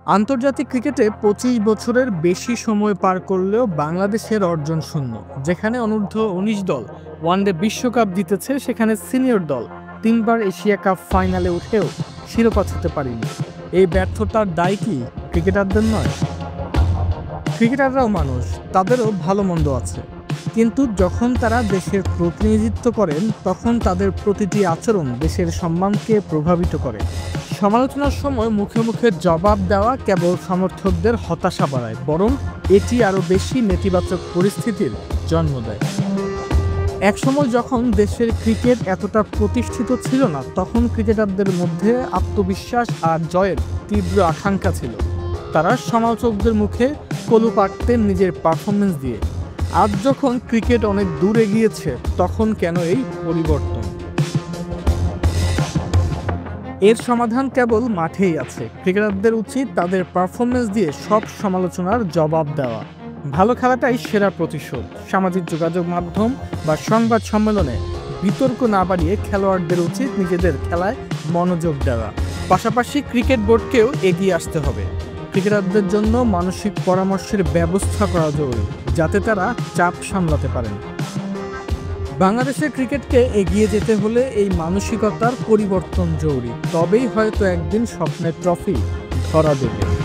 আন্তর্জাতিক ক্রিকেটে ২৫ বছরের বেশি সময় পার করলেও বাংলাদেশের অর্জন শূন্য। যেখানে অনূর্ধ্ব-১৯ দল ওয়ানডে বিশ্বকাপ জিতেছে, সেখানে সিনিয়র দল ৩ বার এশিয়া কাপ ফাইনালে উঠেও শিরোপা ছুঁতে পারেনি। এই ব্যর্থতার দায় কি ক্রিকেটারদের নয়? ক্রিকেটাররাও মানুষ, তাদেরও ভালো মন্দ আছে। কিন্তু যখন তারা দেশের প্রতিনিধিত্ব করেন, তখন তাদের প্রতিটি আচরণ দেশের সম্মানকে প্রভাবিত করে। সমালোচনার সময় মুখে মুখে জবাব দেওয়া কেবল সমর্থকদের হতাশা বাড়ায়, বরং এটি আরও বেশি নেতিবাচক পরিস্থিতির জন্ম দেয়। একসময় যখন দেশের ক্রিকেট এতটা প্রতিষ্ঠিত ছিল না, তখন ক্রিকেটারদের মধ্যে আত্মবিশ্বাস আর জয়ের তীব্র আকাঙ্ক্ষা ছিল। তারা সমালোচকদের মুখে কলু পাড়তেন নিজের পারফরমেন্স দিয়ে। আজ যখন ক্রিকেট অনেক দূর এগিয়েছে, তখন কেন এই পরিবর্তন? এর সমাধান কেবল মাঠেই আছে। ক্রিকেটারদের উচিত তাদের পারফরমেন্স দিয়ে সব সমালোচনার জবাব দেওয়া। ভালো খেলাটাই সেরা প্রতিশোধ। সামাজিক যোগাযোগ মাধ্যম বা সংবাদ সম্মেলনে বিতর্ক না বাড়িয়ে খেলোয়াড়দের উচিত নিজেদের খেলায় মনোযোগ দেওয়া। পাশাপাশি ক্রিকেট বোর্ডকেও এগিয়ে আসতে হবে। ক্রিকেটারদের জন্য মানসিক পরামর্শের ব্যবস্থা করা জরুরি, যাতে তারা চাপ সামলাতে পারেন। বাংলাদেশের ক্রিকেটকে এগিয়ে যেতে হলে এই মানসিকতার পরিবর্তন জরুরি। তবেই হয়তো একদিন স্বপ্নের ট্রফি ধরা দেবে।